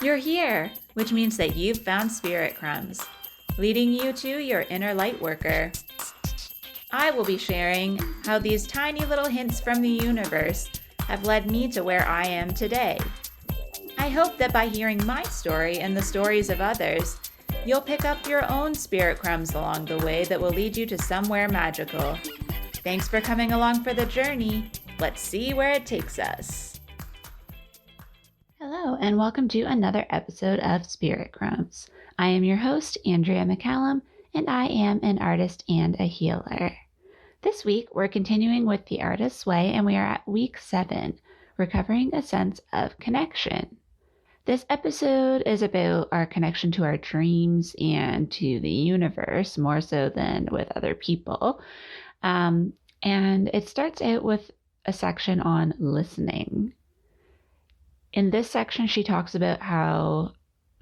You're here, which means that you've found Spirit Crumbs, leading you to your inner light worker. I will be sharing how these tiny little hints from the universe have led me to where I am today. I hope that by hearing my story and the stories of others, you'll pick up your own spirit crumbs along the way that will lead you to somewhere magical. Thanks for coming along for the journey. Let's see where it takes us. Hello, and welcome to another episode of Spirit Crumbs. I am your host, 𝗧𝗵𝗲, and I am an artist and a healer. This week, we're continuing with the Artist's Way, and we are at week 7, recovering a sense of connection. This episode is about our connection to our dreams and to the universe, more so than with other people. And it starts out with a section on listening. In this section, she talks about how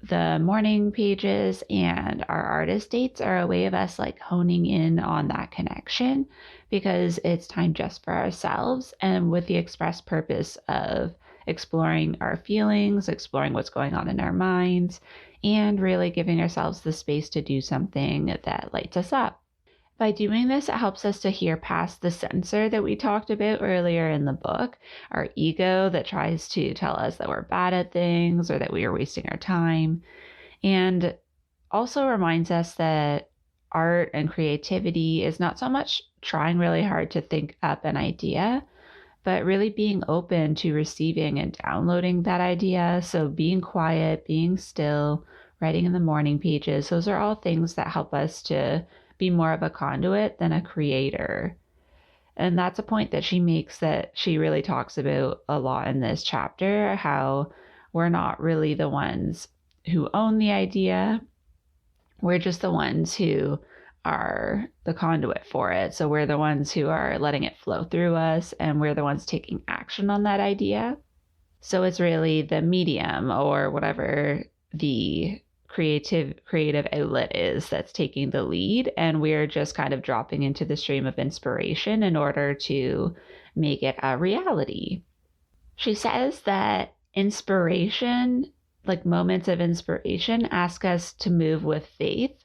the morning pages and our artist dates are a way of us like honing in on that connection, because it's time just for ourselves and with the express purpose of exploring our feelings, exploring what's going on in our minds, and really giving ourselves the space to do something that lights us up. By doing this, it helps us to hear past the censor that we talked about earlier in the book, our ego that tries to tell us that we're bad at things or that we are wasting our time, and also reminds us that art and creativity is not so much trying really hard to think up an idea, but really being open to receiving and downloading that idea. So being quiet, being still, writing in the morning pages, those are all things that help us to be more of a conduit than a creator. And that's a point that she makes that she really talks about a lot in this chapter, how we're not really the ones who own the idea. We're just the ones who are the conduit for it. So we're the ones who are letting it flow through us, and we're the ones taking action on that idea. So it's really the medium or whatever the creative outlet is that's taking the lead, and we're just kind of dropping into the stream of inspiration in order to make it a reality. She says that inspiration, like moments of inspiration, ask us to move with faith.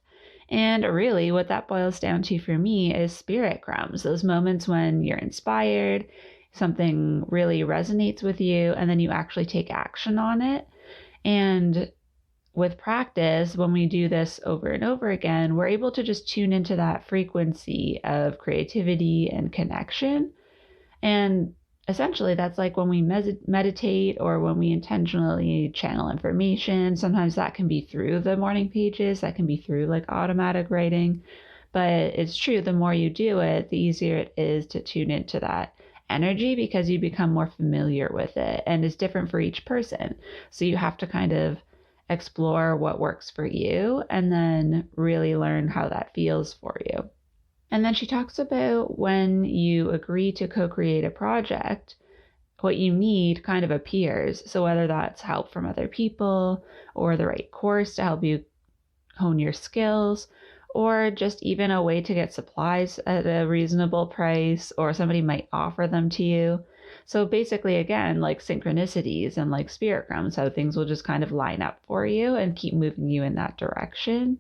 And really what that boils down to for me is spirit crumbs, those moments when you're inspired, something really resonates with you, and then you actually take action on it. And with practice, when we do this over and over again, we're able to just tune into that frequency of creativity and connection. And essentially, that's like when we meditate or when we intentionally channel information. Sometimes that can be through the morning pages, that can be through like automatic writing. But it's true, the more you do it, the easier it is to tune into that energy, because you become more familiar with it, and it's different for each person. So you have to kind of explore what works for you and then really learn how that feels for you. And then she talks about when you agree to co-create a project, what you need kind of appears. So whether that's help from other people or the right course to help you hone your skills, or just even a way to get supplies at a reasonable price, or somebody might offer them to you. So basically, again, like synchronicities and like spirit crumbs, how things will just kind of line up for you and keep moving you in that direction.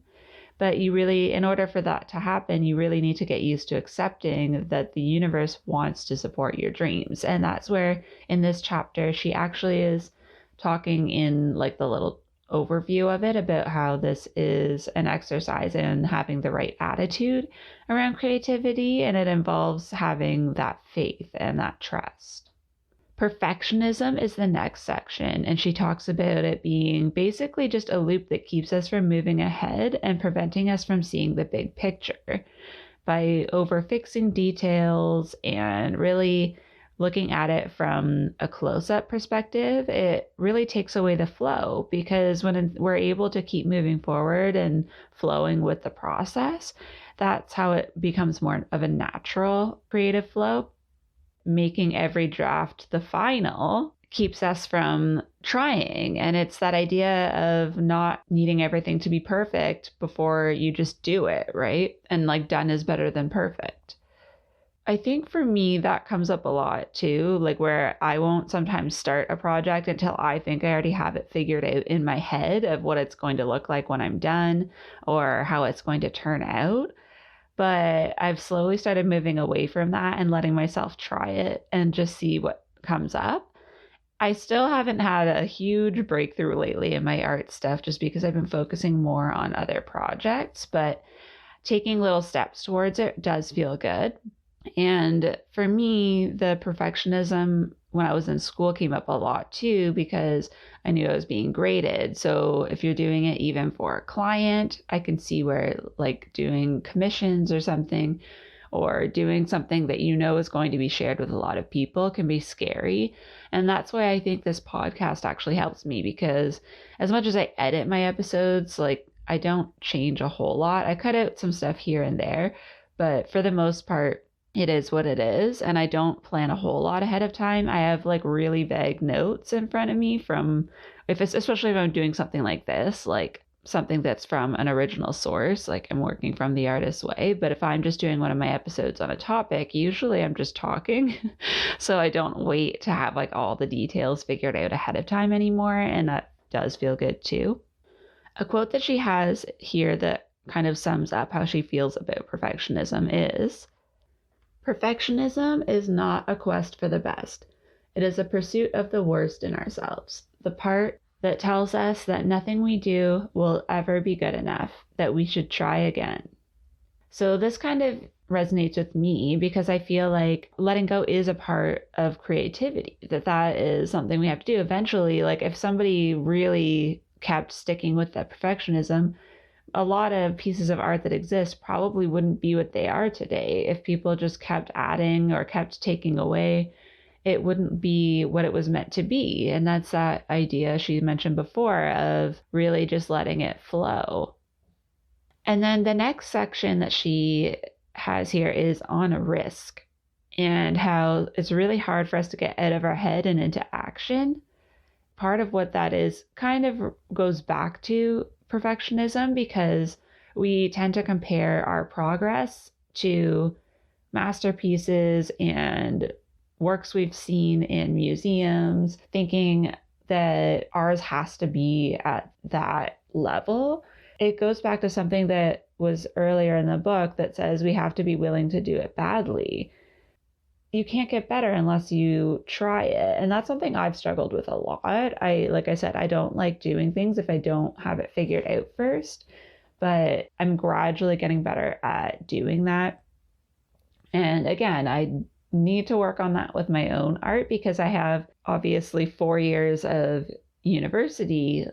But you really, in order for that to happen, you really need to get used to accepting that the universe wants to support your dreams. And that's where in this chapter, she actually is talking in like the little overview of it about how this is an exercise in having the right attitude around creativity, and it involves having that faith and that trust. Perfectionism is the next section, and she talks about it being basically just a loop that keeps us from moving ahead and preventing us from seeing the big picture. By over-fixing details and really looking at it from a close-up perspective, it really takes away the flow, because when we're able to keep moving forward and flowing with the process, that's how it becomes more of a natural creative flow. Making every draft the final keeps us from trying. And it's that idea of not needing everything to be perfect before you just do it, right? And like done is better than perfect. I think for me, that comes up a lot too, like where I won't sometimes start a project until I think I already have it figured out in my head of what it's going to look like when I'm done or how it's going to turn out. But I've slowly started moving away from that and letting myself try it and just see what comes up. I still haven't had a huge breakthrough lately in my art stuff just because I've been focusing more on other projects, but taking little steps towards it does feel good. And for me, the perfectionism when I was in school came up a lot too, because I knew I was being graded. So if you're doing it even for a client, I can see where like doing commissions or something, or doing something that you know is going to be shared with a lot of people can be scary. And that's why I think this podcast actually helps me, because as much as I edit my episodes, like I don't change a whole lot. I cut out some stuff here and there, but for the most part, it is what it is. And I don't plan a whole lot ahead of time. I have like really vague notes in front of me from, if it's, especially if I'm doing something like this, like something that's from an original source, like I'm working from the artist's way. But if I'm just doing one of my episodes on a topic, usually I'm just talking. So I don't wait to have like all the details figured out ahead of time anymore. And that does feel good too. A quote that she has here that kind of sums up how she feels about perfectionism is, "Perfectionism is not a quest for the best. It is a pursuit of the worst in ourselves, the part that tells us that nothing we do will ever be good enough, that we should try again." So this kind of resonates with me because I feel like letting go is a part of creativity, that is something we have to do eventually. Like if somebody really kept sticking with that perfectionism, a lot of pieces of art that exist probably wouldn't be what they are today. If people just kept adding or kept taking away, it wouldn't be what it was meant to be. And that's that idea she mentioned before of really just letting it flow. And then the next section that she has here is on risk and how it's really hard for us to get out of our head and into action. Part of what that is kind of goes back to perfectionism, because we tend to compare our progress to masterpieces and works we've seen in museums, thinking that ours has to be at that level. It goes back to something that was earlier in the book that says we have to be willing to do it badly. You can't get better unless you try it. And that's something I've struggled with a lot. Like I said, I don't like doing things if I don't have it figured out first, but I'm gradually getting better at doing that. And again, I need to work on that with my own art because I have obviously 4 years of university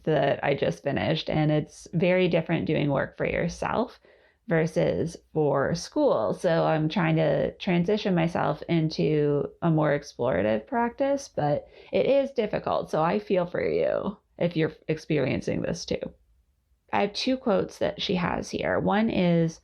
that I just finished, and it's very different doing work for yourself versus for school. So I'm trying to transition myself into a more explorative practice, but it is difficult. So I feel for you if you're experiencing this too. I have 2 quotes that she has here. One is,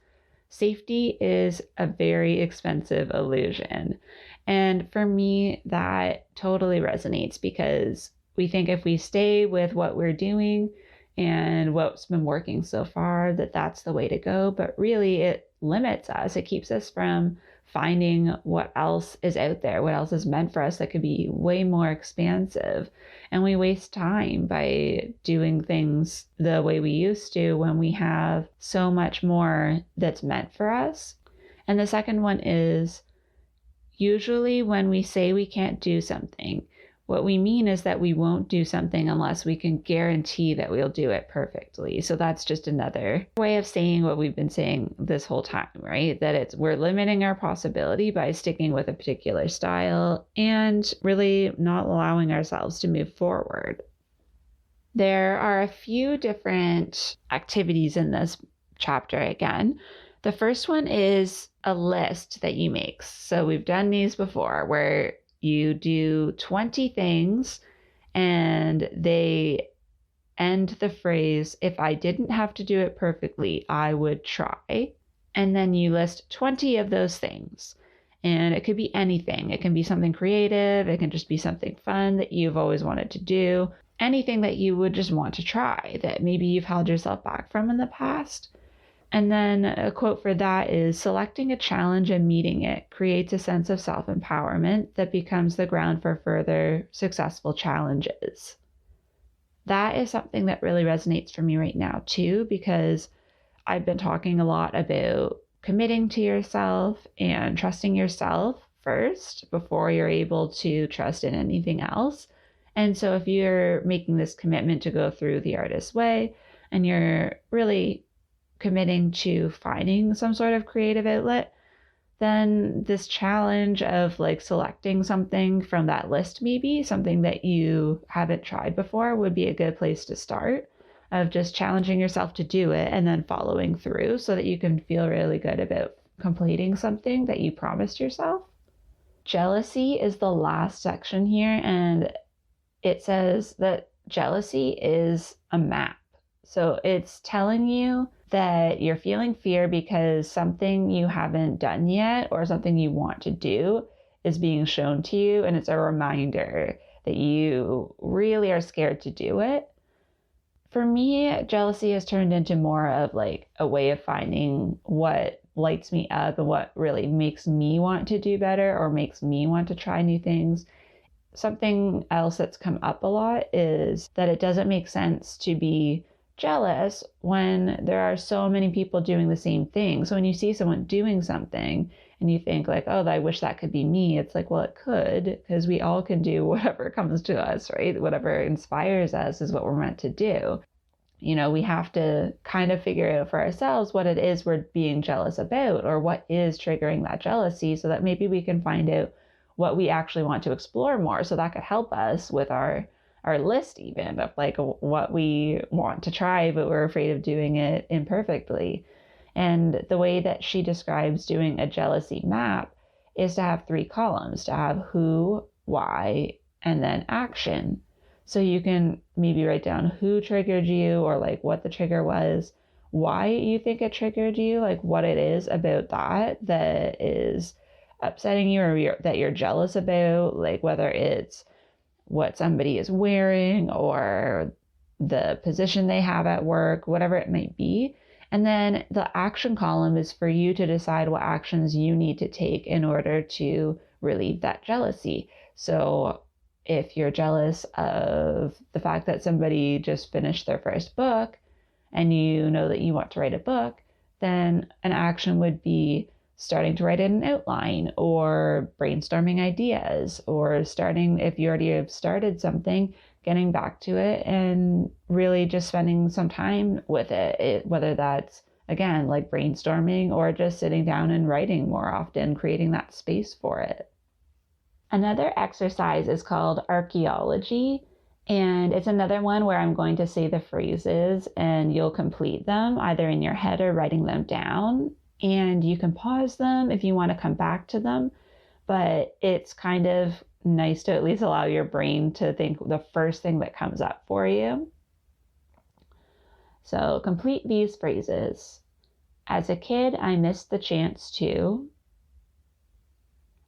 "Safety is a very expensive illusion." And for me, that totally resonates because we think if we stay with what we're doing and what's been working so far, that that's the way to go. But really, it limits us. It keeps us from finding what else is out there, what else is meant for us that could be way more expansive. And we waste time by doing things the way we used to when we have so much more that's meant for us. And the second one is, usually when we say we can't do something, what we mean is that we won't do something unless we can guarantee that we'll do it perfectly. So that's just another way of saying what we've been saying this whole time, right? That we're limiting our possibility by sticking with a particular style and really not allowing ourselves to move forward. There are a few different activities in this chapter again. The first one is a list that you make. So we've done these before where you do 20 things and they end the phrase, "If I didn't have to do it perfectly, I would try." And then you list 20 of those things. And it could be anything. It can be something creative. It can just be something fun that you've always wanted to do. Anything that you would just want to try that maybe you've held yourself back from in the past. And then a quote for that is, selecting a challenge and meeting it creates a sense of self-empowerment that becomes the ground for further successful challenges. That is something that really resonates for me right now too, because I've been talking a lot about committing to yourself and trusting yourself first before you're able to trust in anything else. And so if you're making this commitment to go through the artist's way and you're really committing to finding some sort of creative outlet, then this challenge of like selecting something from that list, maybe something that you haven't tried before, would be a good place to start, of just challenging yourself to do it and then following through so that you can feel really good about completing something that you promised yourself. Jealousy is the last section here, and it says that jealousy is a map. So it's telling you that you're feeling fear because something you haven't done yet or something you want to do is being shown to you, and it's a reminder that you really are scared to do it. For me, jealousy has turned into more of like a way of finding what lights me up and what really makes me want to do better or makes me want to try new things. Something else that's come up a lot is that it doesn't make sense to be jealous when there are so many people doing the same thing. So when you see someone doing something and you think like, oh, I wish that could be me, it's like, well, it could, because we all can do whatever comes to us, right? Whatever inspires us is what we're meant to do. You know, we have to kind of figure out for ourselves what it is we're being jealous about, or what is triggering that jealousy, so that maybe we can find out what we actually want to explore more. So that could help us with our list, even of like what we want to try, but we're afraid of doing it imperfectly. And the way that she describes doing a jealousy map is to have 3 columns, to have who, why, and then action. So you can maybe write down who triggered you, or like what the trigger was, why you think it triggered you, like what it is about that is upsetting you or that you're jealous about, like whether it's what somebody is wearing or the position they have at work, whatever it might be. And then the action column is for you to decide what actions you need to take in order to relieve that jealousy. So if you're jealous of the fact that somebody just finished their first book and you know that you want to write a book, then an action would be starting to write an outline or brainstorming ideas, or starting, if you already have started something, getting back to it and really just spending some time with it, whether that's, again, like brainstorming or just sitting down and writing more often, creating that space for it. Another exercise is called archaeology, and it's another one where I'm going to say the phrases and you'll complete them either in your head or writing them down. And you can pause them if you want to come back to them, but it's kind of nice to at least allow your brain to think the first thing that comes up for you. So complete these phrases. As a kid, I missed the chance to.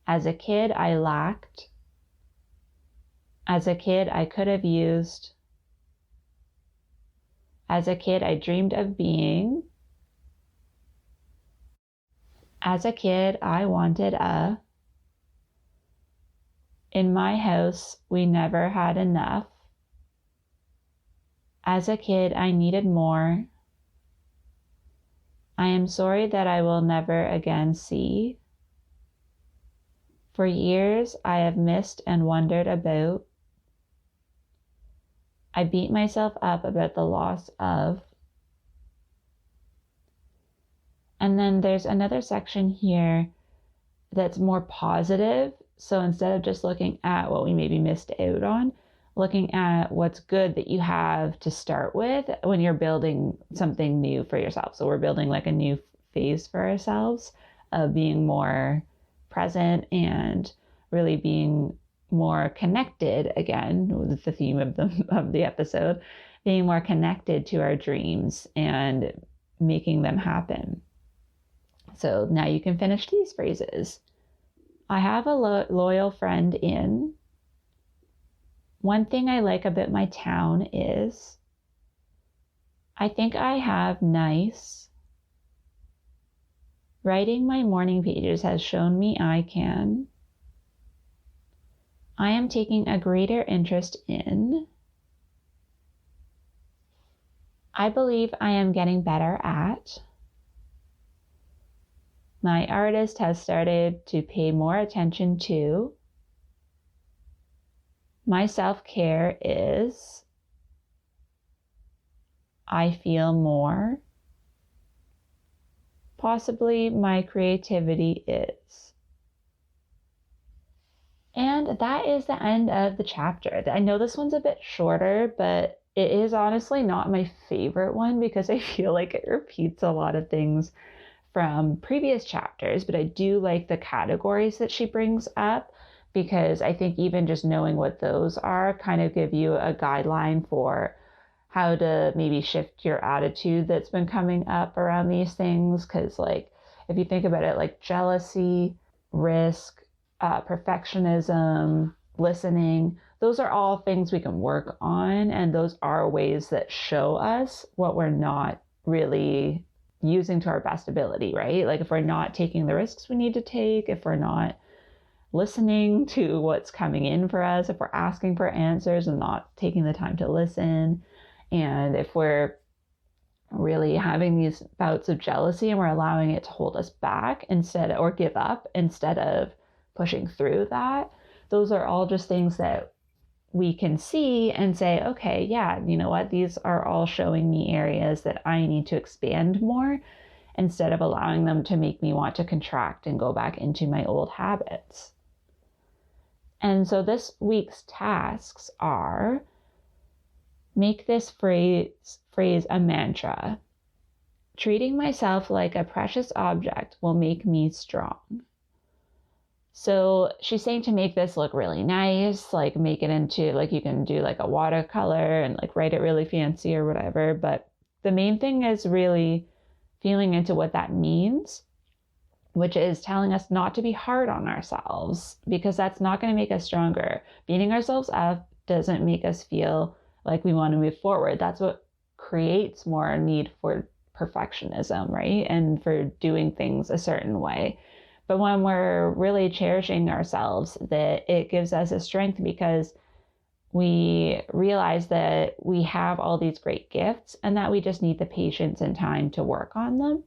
As a kid, I lacked. As a kid, I could have used. As a kid, I dreamed of being. As a kid, I wanted a. In my house, we never had enough. As a kid, I needed more. I am sorry that I will never again see. For years, I have missed and wondered about. I beat myself up about the loss of. And then there's another section here that's more positive. So instead of just looking at what we maybe missed out on, looking at what's good that you have to start with when you're building something new for yourself. So we're building like a new phase for ourselves of being more present and really being more connected, again, with the theme of the episode, being more connected to our dreams and making them happen. So now you can finish these phrases. I have a loyal friend in. One thing I like about my town is. I think I have nice. Writing my morning pages has shown me I can. I am taking a greater interest in. I believe I am getting better at. My artist has started to pay more attention to. My self-care is. I feel more. Possibly my creativity is. And that is the end of the chapter. I know this one's a bit shorter, but it is honestly not my favorite one because I feel like it repeats a lot of things from previous chapters, but I do like the categories that she brings up because I think even just knowing what those are kind of give you a guideline for how to maybe shift your attitude that's been coming up around these things. Because like, if you think about it, like jealousy, risk, perfectionism, listening, those are all things we can work on. And those are ways that show us what we're not really using to our best ability, right? Like if we're not taking the risks we need to take, if we're not listening to what's coming in for us, if we're asking for answers and not taking the time to listen, and if we're really having these bouts of jealousy and we're allowing it to hold us back instead, or give up instead of pushing through that, those are all just things that we can see and say, okay, yeah, you know what? These are all showing me areas that I need to expand more instead of allowing them to make me want to contract and go back into my old habits. And so this week's tasks are: make this phrase a mantra. Treating myself like a precious object will make me strong. So she's saying to make this look really nice, like make it into, like you can do like a watercolor and like write it really fancy or whatever. But the main thing is really feeling into what that means, which is telling us not to be hard on ourselves, because that's not going to make us stronger. Beating ourselves up doesn't make us feel like we want to move forward. That's what creates more need for perfectionism, right? And for doing things a certain way. But when we're really cherishing ourselves, that it gives us a strength because we realize that we have all these great gifts and that we just need the patience and time to work on them.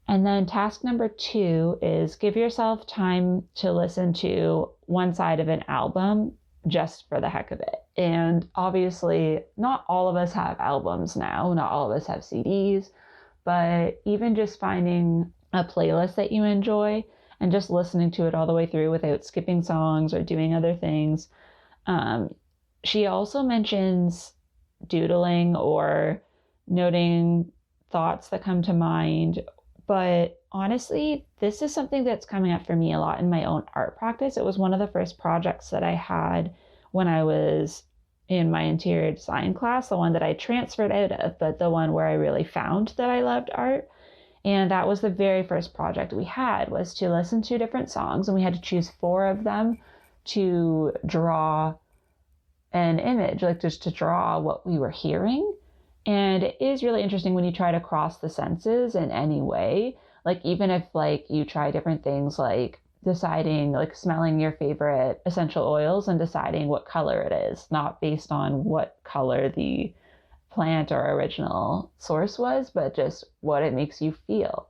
And then task number 2 is give yourself time to listen to one side of an album just for the heck of it. And obviously, not all of us have albums now, not all of us have CDs, but even just finding a playlist that you enjoy and just listening to it all the way through without skipping songs or doing other things. She also mentions doodling or noting thoughts that come to mind. But honestly, this is something that's coming up for me a lot in my own art practice. It was one of the first projects that I had when I was in my interior design class, the one that I transferred out of, but the one where I really found that I loved art. And that was the very first project we had, was to listen to different songs, and we had to choose 4 of them to draw an image, like just to draw what we were hearing. And it is really interesting when you try to cross the senses in any way. Like even if like you try different things, like deciding, like smelling your favorite essential oils and deciding what color it is, not based on what color the plant or original source was, but just what it makes you feel.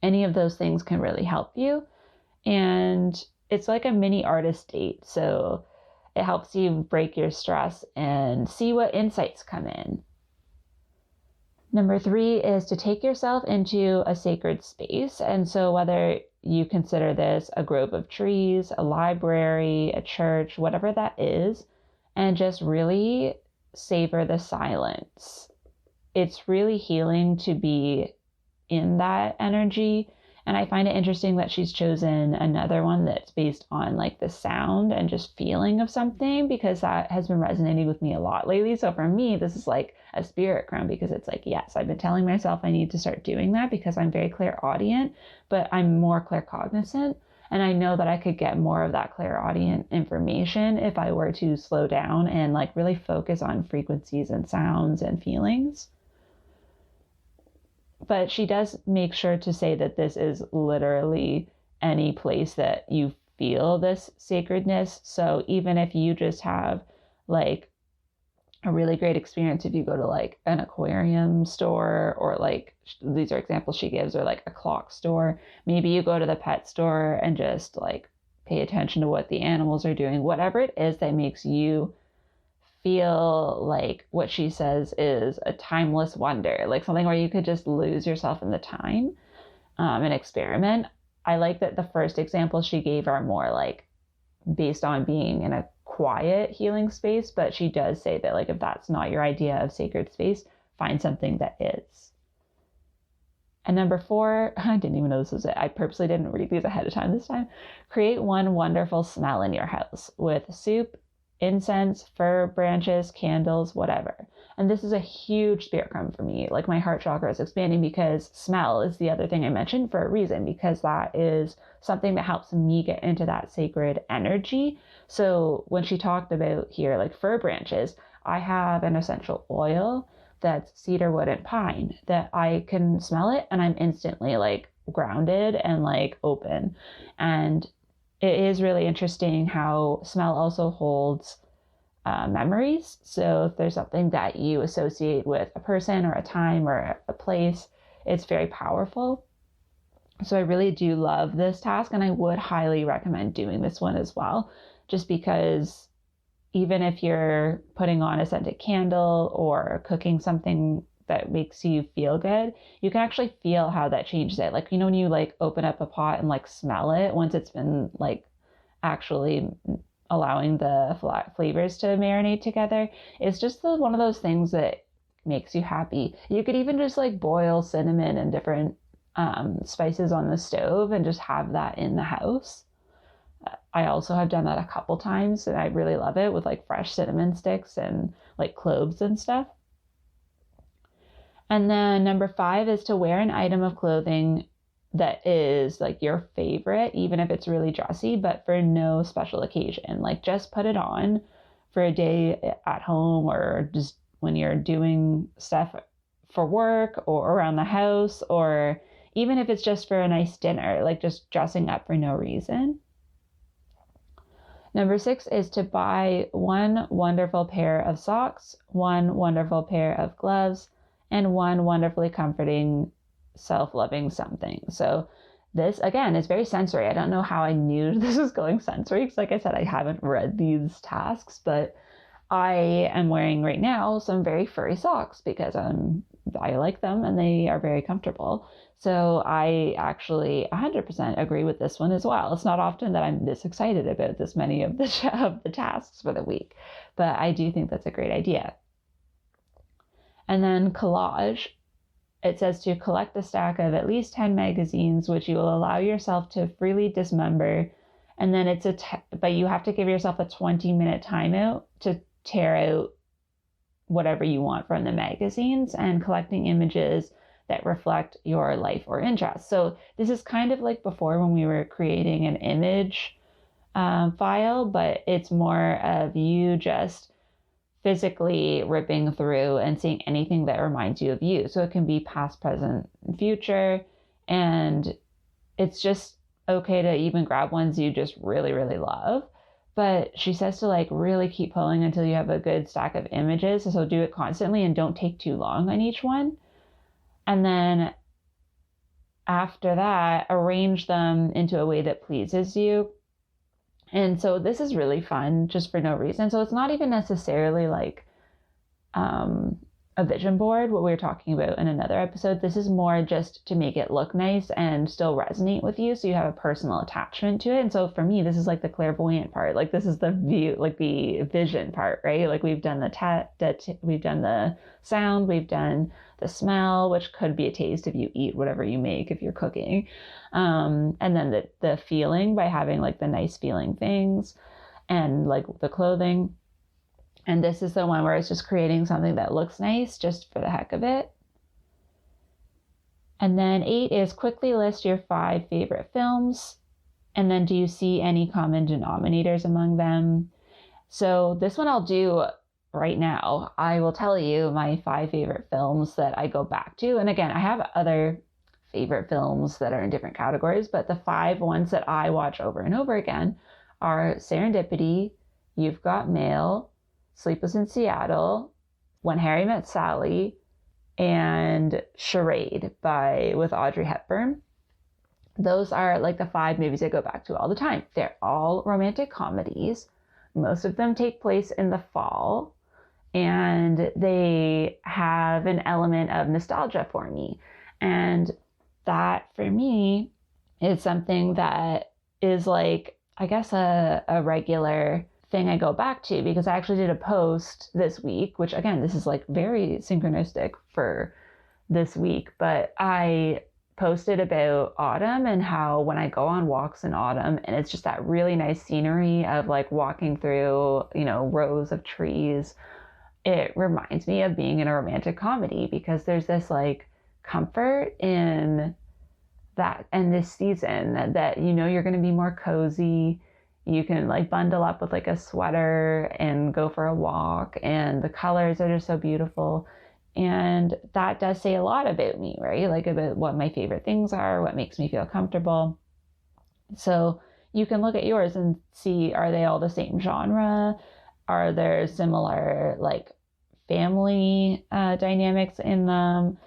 Any of those things can really help you. And it's like a mini artist date. So it helps you break your stress and see what insights come in. Number 3 is to take yourself into a sacred space. And so whether you consider this a grove of trees, a library, a church, whatever that is, and just really savor the silence. It's really healing to be in that energy. And I find it interesting that she's chosen another one that's based on like the sound and just feeling of something, because that has been resonating with me a lot lately. So for me, this is like a spirit crumb, because it's like, yes, I've been telling myself I need to start doing that because I'm very clairaudient, but I'm more claircognizant. And I know that I could get more of that clairaudient information if I were to slow down and like really focus on frequencies and sounds and feelings. But she does make sure to say that this is literally any place that you feel this sacredness. So even if you just have like a really great experience, if you go to like an aquarium store, or like, these are examples she gives, or like a clock store, maybe you go to the pet store and just like pay attention to what the animals are doing, whatever it is that makes you feel like what she says is a timeless wonder, like something where you could just lose yourself in the time and experiment. I like that the first examples she gave are more like based on being in a quiet healing space, but she does say that like if that's not your idea of sacred space, find something that is. And number 4, I didn't even know this was it. I purposely didn't read these ahead of time this time. Create one wonderful smell in your house with soup, incense, fir branches, candles, whatever. And this is a huge spirit crumb for me. Like my heart chakra is expanding because smell is the other thing I mentioned for a reason, because that is something that helps me get into that sacred energy. So when she talked about here, like fir branches, I have an essential oil that's cedar wood and pine that I can smell it and I'm instantly like grounded and like open. And it is really interesting how smell also holds memories. So if there's something that you associate with a person or a time or a place, it's very powerful. So I really do love this task, and I would highly recommend doing this one as well, just because even if you're putting on a scented candle or cooking something that makes you feel good, you can actually feel how that changes it. Like, you know, when you like open up a pot and like smell it once it's been like actually allowing the flavors to marinate together, it's just one of those things that makes you happy. You could even just like boil cinnamon and different spices on the stove and just have that in the house. I also have done that a couple times and I really love it with like fresh cinnamon sticks and like cloves and stuff. And then number 5 is to wear an item of clothing that is like your favorite, even if it's really dressy, but for no special occasion. Like just put it on for a day at home, or just when you're doing stuff for work or around the house, or even if it's just for a nice dinner, like just dressing up for no reason. Number 6 is to buy one wonderful pair of socks, one wonderful pair of gloves, and one wonderfully comforting, self-loving something. So this, again, is very sensory. I don't know how I knew this was going sensory, because like I said, I haven't read these tasks, but I am wearing right now some very furry socks because I like them and they are very comfortable. So I actually 100% agree with this one as well. It's not often that I'm this excited about this many of the tasks for the week, but I do think that's a great idea. And then collage. It says to collect a stack of at least 10 magazines, which you will allow yourself to freely dismember. And then but you have to give yourself a 20-minute timeout to tear out whatever you want from the magazines, and collecting images that reflect your life or interest. So this is kind of like before when we were creating an image file, but it's more of you just physically ripping through and seeing anything that reminds you of you. So it can be past, present, future, and it's just okay to even grab ones you just really, really love. But she says to like really keep pulling until you have a good stack of images. So do it constantly and don't take too long on each one. And then after that, arrange them into a way that pleases you. And so this is really fun just for no reason. So it's not even necessarily like a vision board, what we were talking about in another episode. This is more just to make it look nice and still resonate with you, so you have a personal attachment to it. And so for me, this is like the clairvoyant part. Like this is the view, like the vision part, right? Like we've done we've done the sound, we've done the smell, which could be a taste if you eat whatever you make if you're cooking, and then the feeling by having like the nice feeling things, and like the clothing. And this is the one where it's just creating something that looks nice just for the heck of it. And then 8 is quickly list your 5 favorite films. And then do you see any common denominators among them? So this one I'll do right now, I will tell you my 5 favorite films that I go back to. And again, I have other favorite films that are in different categories, but the 5 ones that I watch over and over again are Serendipity, You've Got Mail, Sleepless in Seattle, When Harry Met Sally, and Charade with Audrey Hepburn. Those are like the 5 movies I go back to all the time. They're all romantic comedies. Most of them take place in the fall, and they have an element of nostalgia for me. And that, for me, is something that is like, I guess, a regular thing I go back to, because I actually did a post this week, which again, this is like very synchronistic for this week, but I posted about autumn and how when I go on walks in autumn and it's just that really nice scenery of like walking through, rows of trees, it reminds me of being in a romantic comedy, because there's this like comfort in that and this season that you're going to be more cozy. You can like bundle up with like a sweater and go for a walk, and the colors are just so beautiful. And that does say a lot about me, right? Like about what my favorite things are, what makes me feel comfortable. So you can look at yours and see, are they all the same genre? Are there similar like family dynamics in them?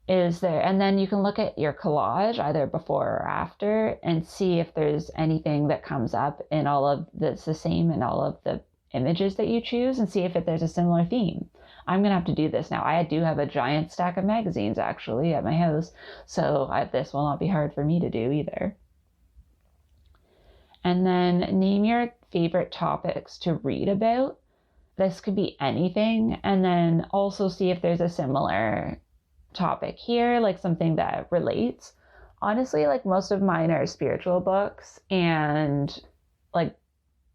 And then you can look at your collage either before or after and see if there's anything that comes up in all of that's the same in all of the images that you choose, and see if there's a similar theme. I'm going to have to do this now. I do have a giant stack of magazines actually at my house, so this will not be hard for me to do either. And then name your favorite topics to read about. This could be anything. And then also see if there's a similar topic here, like something that relates. Honestly, like most of mine are spiritual books and like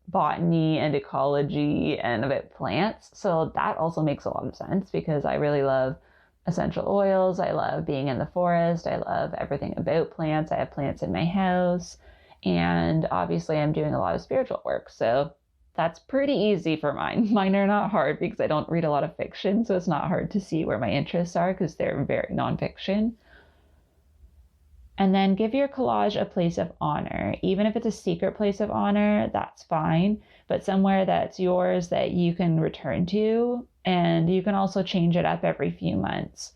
botany and ecology and about plants. So that also makes a lot of sense, because I really love essential oils. I love being in the forest. I love everything about plants. I have plants in my house. And obviously I'm doing a lot of spiritual work. So that's pretty easy for mine. Mine are not hard because I don't read a lot of fiction. So it's not hard to see where my interests are, because they're very nonfiction. And then give your collage a place of honor. Even if it's a secret place of honor, that's fine. But somewhere that's yours that you can return to. And you can also change it up every few months.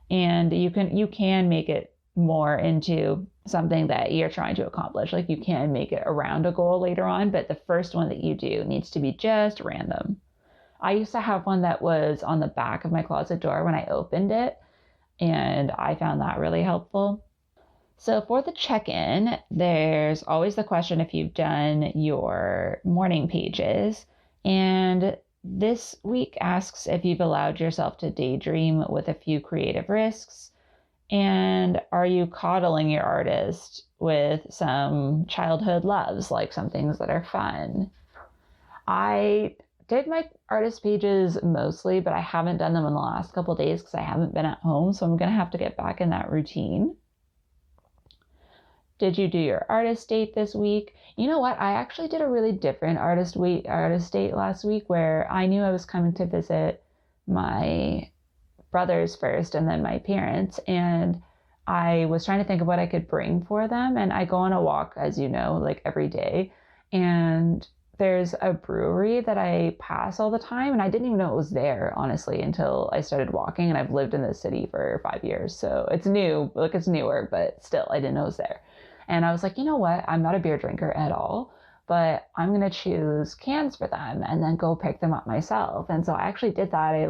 And you can make it more into something that you're trying to accomplish. Like you can make it around a goal later on, but the first one that you do needs to be just random. I used to have one that was on the back of my closet door when I opened it, and I found that really helpful. So for the check-in, there's always the question if you've done your morning pages. And this week asks if you've allowed yourself to daydream with a few creative risks. And are you coddling your artist with some childhood loves, like some things that are fun? I did my artist pages mostly, but I haven't done them in the last couple of days because I haven't been at home. So I'm going to have to get back in that routine. Did you do your artist date this week? You know what? I actually did a really different artist date last week, where I knew I was coming to visit my brothers first and then my parents. And I was trying to think of what I could bring for them. And I go on a walk, as you know, like every day. And there's a brewery that I pass all the time. And I didn't even know it was there, honestly, until I started walking. And I've lived in this city for 5 years. So it's new, like it's newer, but still, I didn't know it was there. And I was like, you know what? I'm not a beer drinker at all, but I'm going to choose cans for them and then go pick them up myself. And so I actually did that. I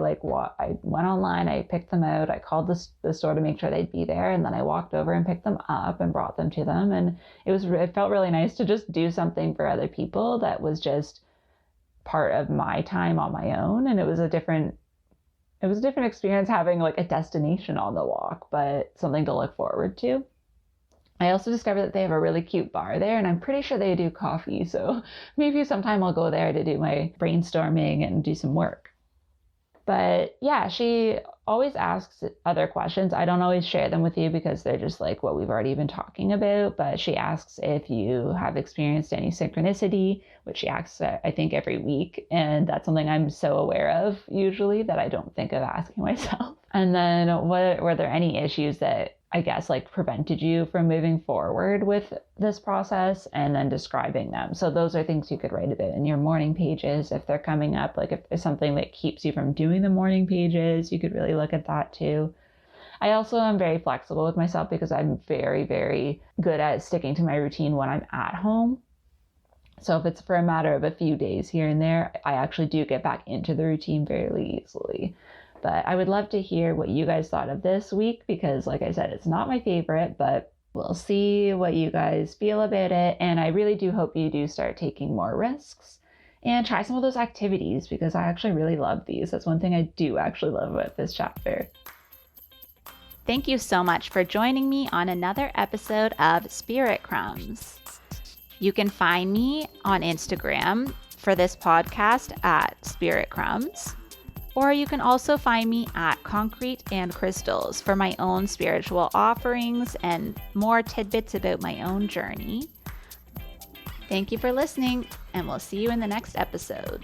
went online, I picked them out. I called the store to make sure they'd be there. And then I walked over and picked them up and brought them to them. And it felt really nice to just do something for other people that was just part of my time on my own. And it was a different experience having like a destination on the walk, but something to look forward to. I also discovered that they have a really cute bar there, and I'm pretty sure they do coffee. So maybe sometime I'll go there to do my brainstorming and do some work. But yeah, she always asks other questions. I don't always share them with you because they're just like what we've already been talking about. But she asks if you have experienced any synchronicity, which she asks, I think, every week. And that's something I'm so aware of usually that I don't think of asking myself. And then were there any issues that I guess like prevented you from moving forward with this process, and then describing them. So those are things you could write about in your morning pages if they're coming up. Like if there's something that keeps you from doing the morning pages, you could really look at that too. I also am very flexible with myself because I'm very, very good at sticking to my routine when I'm at home. So if it's for a matter of a few days here and there, I actually do get back into the routine fairly easily. But I would love to hear what you guys thought of this week because, like I said, it's not my favorite, but we'll see what you guys feel about it. And I really do hope you do start taking more risks and try some of those activities because I actually really love these. That's one thing I do actually love about this chapter. Thank you so much for joining me on another episode of Spirit Crumbs. You can find me on Instagram for this podcast at Spirit Crumbs. Or you can also find me at Concrete and Crystals for my own spiritual offerings and more tidbits about my own journey. Thank you for listening, and we'll see you in the next episode.